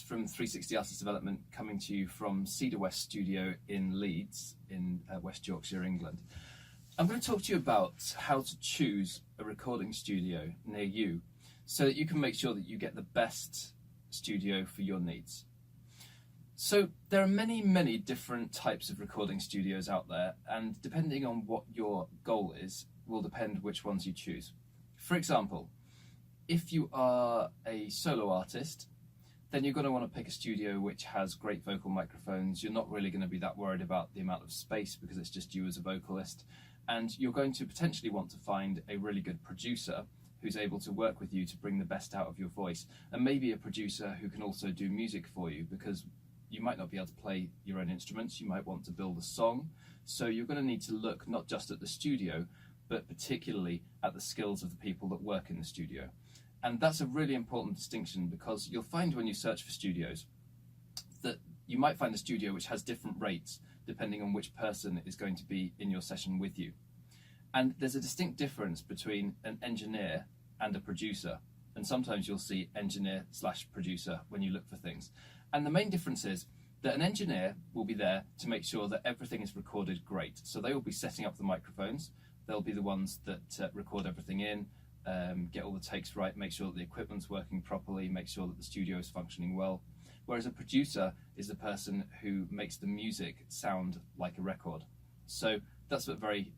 From 360 Artist Development, coming to you from Cedar West Studio in Leeds, in West Yorkshire, England. I'm going to talk to you about how to choose a recording studio near you so that you can make sure that you get the best studio for your needs. So there are many different types of recording studios out there, and depending on what your goal is will depend which ones you choose. For example, if you are a solo artist, then you're going to want to pick a studio which has great vocal microphones. You're not really going to be that worried about the amount of space because it's just you as a vocalist. And you're going to potentially want to find a really good producer who's able to work with you to bring the best out of your voice. And maybe a producer who can also do music for you, because you might not be able to play your own instruments. You might want to build a song. So you're going to need to look not just at the studio, but particularly at the skills of the people that work in the studio. And that's a really important distinction, because you'll find when you search for studios that you might find a studio which has different rates depending on which person is going to be in your session with you. And there's a distinct difference between an engineer and a producer. And sometimes you'll see engineer/producer when you look for things. And the main difference is that an engineer will be there to make sure that everything is recorded great. So they will be setting up the microphones. They'll be the ones that record everything in, get all the takes right, make sure that the equipment's working properly, make sure that the studio is functioning well. Whereas a producer is the person who makes the music sound like a record. So that's a very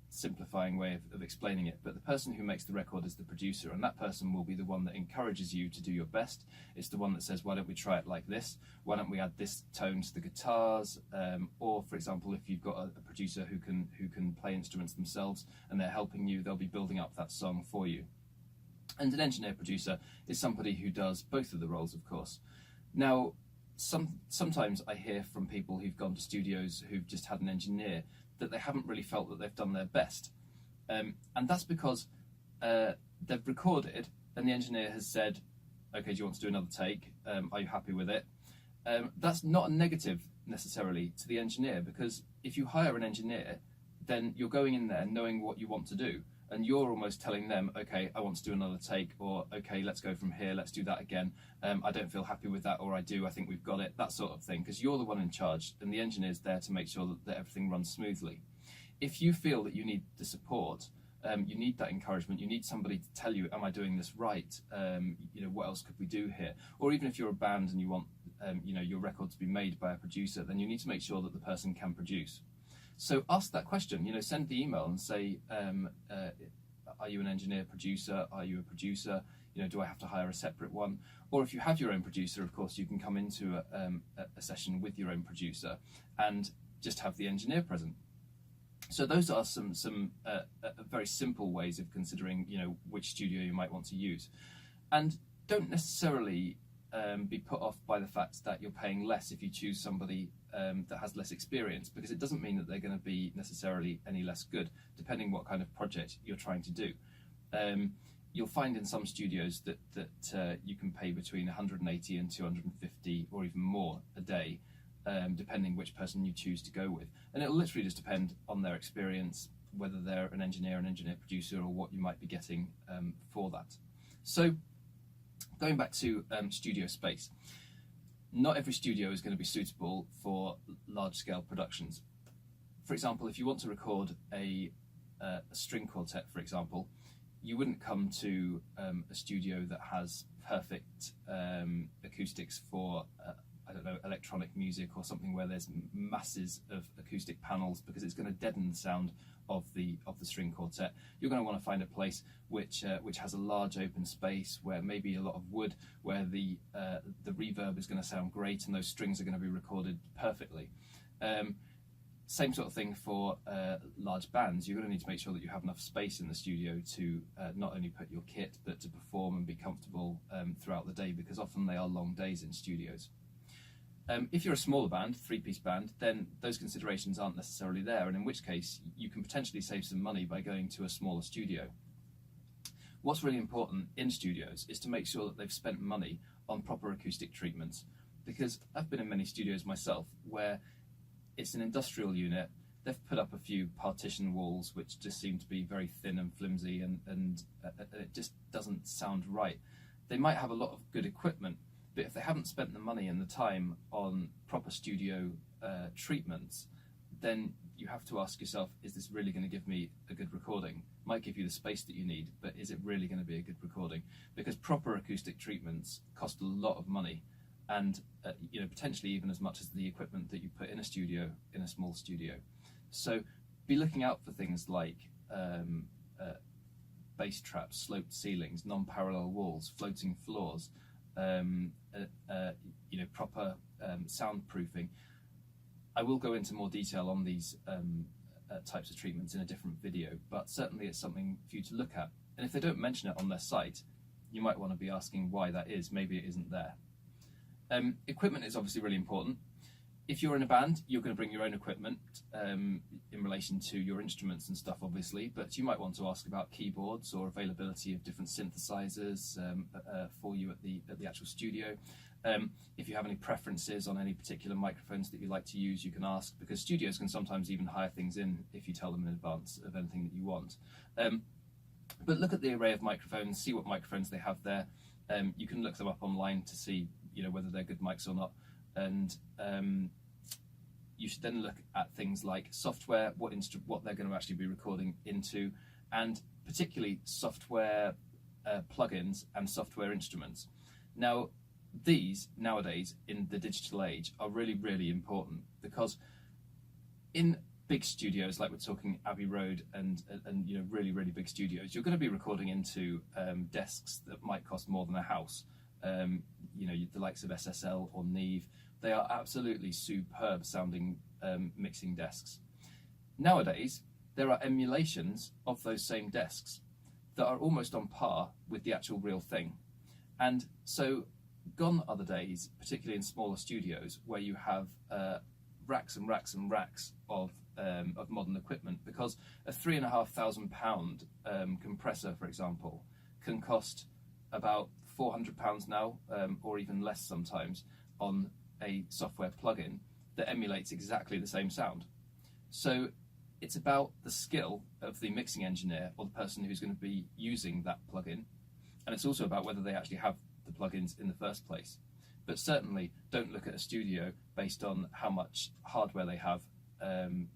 simplifying way of explaining it. But the person who makes the record is the producer, and that person will be the one that encourages you to do your best. It's the one that says, why don't we try it like this? Why don't we add this tone to the guitars? Or, for example, if you've got a producer who can play instruments themselves and they're helping you, they'll be building up that song for you. And an engineer producer is somebody who does both of the roles, of course. Now, sometimes I hear from people who've gone to studios who've just had an engineer that they haven't really felt that they've done their best. And that's because they've recorded and the engineer has said, okay, do you want to do another take? Are you happy with it? That's not a negative necessarily to the engineer, because if you hire an engineer, then you're going in there knowing what you want to do. And you're almost telling them, okay, I want to do another take, or okay, let's go from here, let's do that again. I don't feel happy with that, or I do, I think we've got it, that sort of thing, because you're the one in charge and the engineer's there to make sure that everything runs smoothly. If you feel that you need the support, you need that encouragement, you need somebody to tell you, am I doing this right? What else could we do here? Or even if you're a band and you want your record to be made by a producer, then you need to make sure that the person can produce. So ask that question, send the email and say, are you an engineer producer? Are you a producer? Do I have to hire a separate one? Or if you have your own producer, of course, you can come into a session with your own producer and just have the engineer present. So those are some very simple ways of considering, which studio you might want to use. And don't necessarily be put off by the fact that you're paying less if you choose somebody that has less experience, because it doesn't mean that they're going to be necessarily any less good, depending what kind of project you're trying to do. You'll find in some studios that you can pay between 180 and 250 or even more a day, depending which person you choose to go with. And it'll literally just depend on their experience, whether they're an engineer producer, or what you might be getting for that. So going back to studio space, not every studio is going to be suitable for large-scale productions. For example, if you want to record a string quartet, for example, you wouldn't come to a studio that has perfect acoustics for electronic music, or something where there's masses of acoustic panels, because it's going to deaden the sound of the string quartet. You're going to want to find a place which has a large open space, where maybe a lot of wood, where the reverb is going to sound great and those strings are going to be recorded perfectly. Same sort of thing for large bands. You're going to need to make sure that you have enough space in the studio to not only put your kit, but to perform and be comfortable throughout the day, because often they are long days in studios. If you're a smaller band, three-piece band, then those considerations aren't necessarily there, and in which case you can potentially save some money by going to a smaller studio. What's really important in studios is to make sure that they've spent money on proper acoustic treatments, because I've been in many studios myself where it's an industrial unit, they've put up a few partition walls which just seem to be very thin and flimsy, and it just doesn't sound right. They might have a lot of good equipment, But if they haven't spent the money and the time on proper studio treatments, then you have to ask yourself, is this really going to give me a good recording? Might give you the space that you need, but is it really going to be a good recording? Because proper acoustic treatments cost a lot of money, and potentially even as much as the equipment that you put in a studio, in a small studio. So be looking out for things like bass traps, sloped ceilings, non-parallel walls, floating floors, proper soundproofing. I will go into more detail on these types of treatments in a different video, but certainly it's something for you to look at. And if they don't mention it on their site, you might want to be asking why that is. Maybe it isn't there. Equipment is obviously really important. If you're in a band, you're going to bring your own equipment in relation to your instruments and stuff, obviously, but you might want to ask about keyboards or availability of different synthesizers for you at the actual studio. If you have any preferences on any particular microphones that you like to use, you can ask, because studios can sometimes even hire things in if you tell them in advance of anything that you want. But look at the array of microphones, see what microphones they have there. You can look them up online to see whether they're good mics or not. And you should then look at things like software, what they're going to actually be recording into, and particularly software plugins and software instruments. Now, these nowadays in the digital age are really, really important, because in big studios, like we're talking Abbey Road and really, really big studios, you're going to be recording into desks that might cost more than a house. The likes of SSL or Neve. They are absolutely superb sounding mixing desks. Nowadays, there are emulations of those same desks that are almost on par with the actual real thing. And so gone are the days, particularly in smaller studios, where you have racks and racks and racks of modern equipment, because a £3,500 compressor, for example, can cost about £400 now, or even less sometimes, on a software plugin that emulates exactly the same sound. So it's about the skill of the mixing engineer or the person who's going to be using that plugin, and it's also about whether they actually have the plugins in the first place. But certainly don't look at a studio based on how much hardware they have,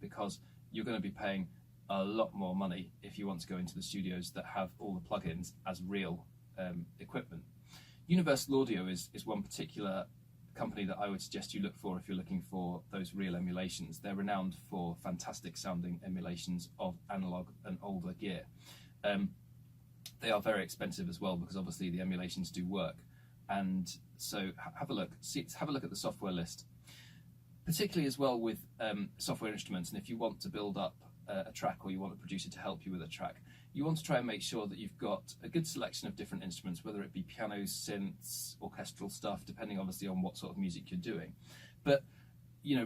because you're going to be paying a lot more money if you want to go into the studios that have all the plugins as real equipment. Universal Audio is one particular company that I would suggest you look for if you're looking for those real emulations. They're renowned for fantastic sounding emulations of analog and older gear. They are very expensive as well, because obviously the emulations do work. And so have a look at the software list, particularly as well with software instruments. And if you want to build up a track, or you want a producer to help you with a track, you want to try and make sure that you've got a good selection of different instruments, whether it be pianos, synths, orchestral stuff, depending obviously on what sort of music you're doing. But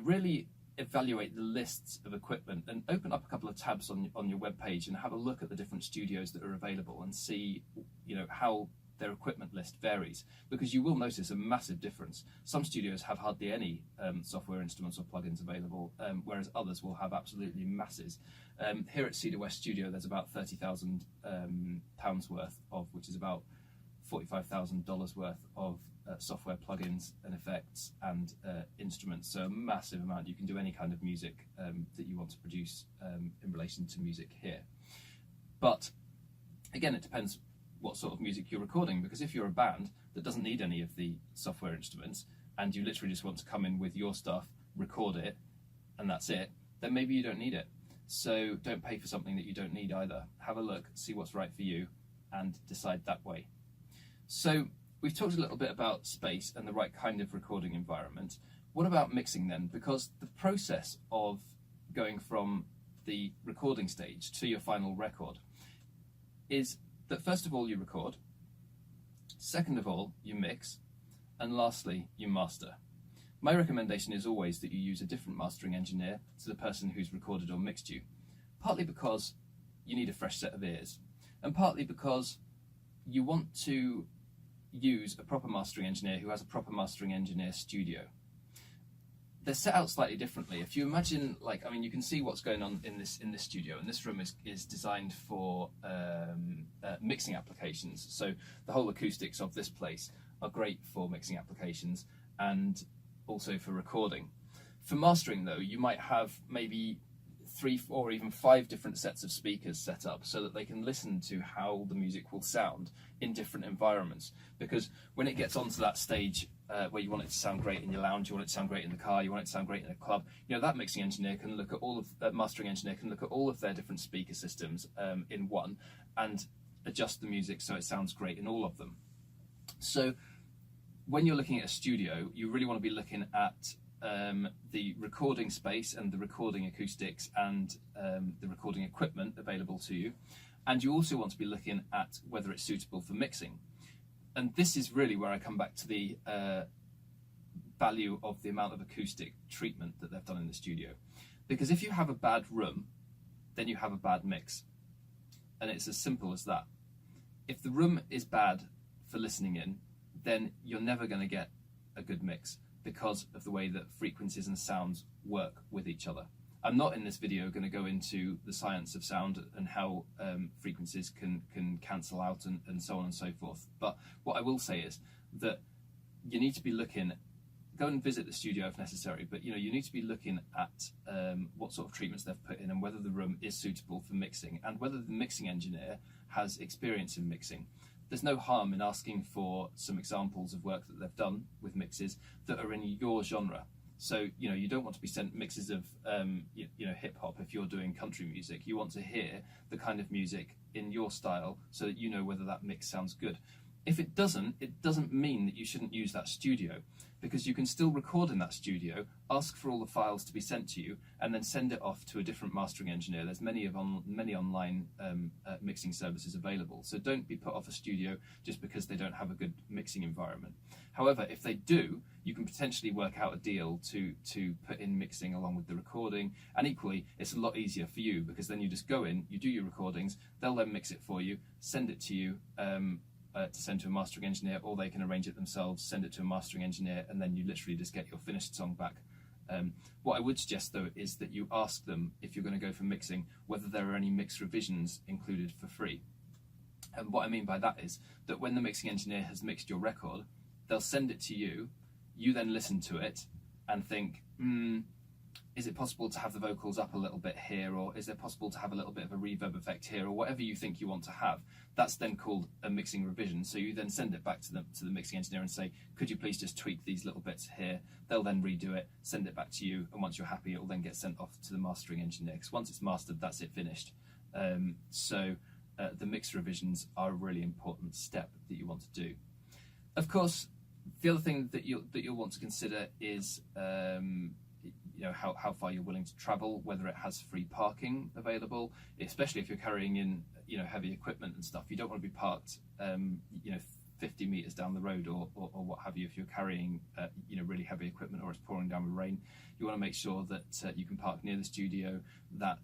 really evaluate the lists of equipment and open up a couple of tabs on your web page and have a look at the different studios that are available and see how their equipment list varies, because you will notice a massive difference. Some studios have hardly any software instruments or plugins available, whereas others will have absolutely masses. Here at Cedar West Studio, there's about £30,000 worth of, which is about $45,000 worth of software plugins and effects and instruments. So a massive amount. You can do any kind of music that you want to produce in relation to music here. But again, it depends what sort of music you're recording, because if you're a band that doesn't need any of the software instruments and you literally just want to come in with your stuff, record it, and that's it, then maybe you don't need it. So don't pay for something that you don't need either. Have a look, see what's right for you, and decide that way. So we've talked a little bit about space and the right kind of recording environment. What about mixing then? Because the process of going from the recording stage to your final record is that first of all you record, second of all you mix, and lastly you master. My recommendation is always that you use a different mastering engineer to the person who's recorded or mixed you, partly because you need a fresh set of ears, and partly because you want to use a proper mastering engineer who has a proper mastering engineer studio. They're set out slightly differently. If you imagine, you can see what's going on in this studio, and this room is designed for mixing applications. So the whole acoustics of this place are great for mixing applications and also for recording. For mastering though, you might have maybe 3, 4, or even 5 different sets of speakers set up so that they can listen to how the music will sound in different environments. Because when it gets onto that stage where you want it to sound great in your lounge, you want it to sound great in the car, you want it to sound great in a club, that mixing engineer can look at mastering engineer can look at all of their different speaker systems in one and adjust the music so it sounds great in all of them. So when you're looking at a studio, you really want to be looking at the recording space and the recording acoustics and the recording equipment available to you, and you also want to be looking at whether it's suitable for mixing. And this is really where I come back to the value of the amount of acoustic treatment that they've done in the studio. Because if you have a bad room, then you have a bad mix, and it's as simple as that. If the room is bad for listening in, then you're never going to get a good mix, because of the way that frequencies and sounds work with each other. I'm not in this video going to go into the science of sound and how frequencies can cancel out and so on and so forth. But what I will say is that you need to be looking, go and visit the studio if necessary, but you need to be looking at what sort of treatments they've put in and whether the room is suitable for mixing and whether the mixing engineer has experience in mixing. There's no harm in asking for some examples of work that they've done with mixes that are in your genre. So, you don't want to be sent mixes of, hip hop if you're doing country music. You want to hear the kind of music in your style so that you know whether that mix sounds good. If it doesn't mean that you shouldn't use that studio, because you can still record in that studio, ask for all the files to be sent to you, and then send it off to a different mastering engineer. There's many online mixing services available, so don't be put off a studio just because they don't have a good mixing environment. However, if they do, you can potentially work out a deal to put in mixing along with the recording, and equally, it's a lot easier for you because then you just go in, you do your recordings, they'll then mix it for you, send it to you, to send to a mastering engineer, or they can arrange it themselves, send it to a mastering engineer, and then you literally just get your finished song back. What I would suggest though is that you ask them, if you're going to go for mixing, whether there are any mix revisions included for free. And what I mean by that is that when the mixing engineer has mixed your record, they'll send it to you, you then listen to it and think, is it possible to have the vocals up a little bit here, or is it possible to have a little bit of a reverb effect here, or whatever you think you want to have. That's then called a mixing revision. So you then send it back to the mixing engineer and say, could you please just tweak these little bits here? They'll then redo it, send it back to you, and once you're happy, it will then get sent off to the mastering engineer, because once it's mastered, that's it, finished. The mix revisions are a really important step that you want to do. Of course, the other thing that you'll want to consider is how far you're willing to travel, whether it has free parking available, especially if you're carrying in heavy equipment and stuff. You don't want to be parked 50 meters down the road or what have you. If you're carrying really heavy equipment or it's pouring down with rain, you want to make sure that you can park near the studio, that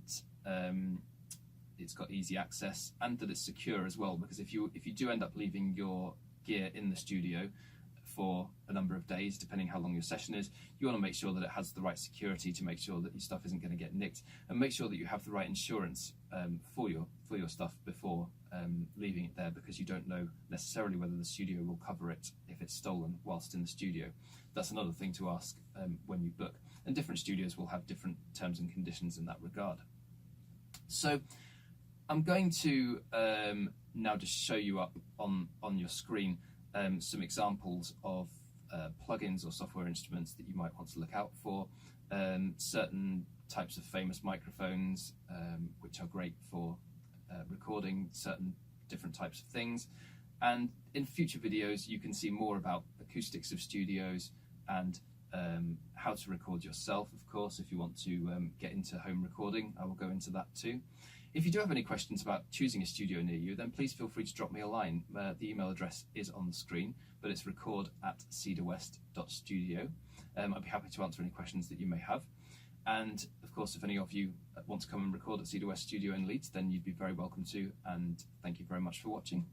it's got easy access, and that it's secure as well, because if you do end up leaving your gear in the studio for a number of days, depending how long your session is, you want to make sure that it has the right security to make sure that your stuff isn't going to get nicked, and make sure that you have the right insurance for your stuff before leaving it there, because you don't know necessarily whether the studio will cover it if it's stolen whilst in the studio. That's another thing to ask when you book, and different studios will have different terms and conditions in that regard. So I'm going to now just show you up on your screen some examples of plugins or software instruments that you might want to look out for. Certain types of famous microphones, which are great for recording certain different types of things. And in future videos, you can see more about acoustics of studios and how to record yourself, of course. If you want to get into home recording, I will go into that too. If you do have any questions about choosing a studio near you, then please feel free to drop me a line. The email address is on the screen, but it's record@cedarwest.studio. I'd be happy to answer any questions that you may have. And of course, if any of you want to come and record at Cedar West Studio in Leeds, then you'd be very welcome to, and thank you very much for watching.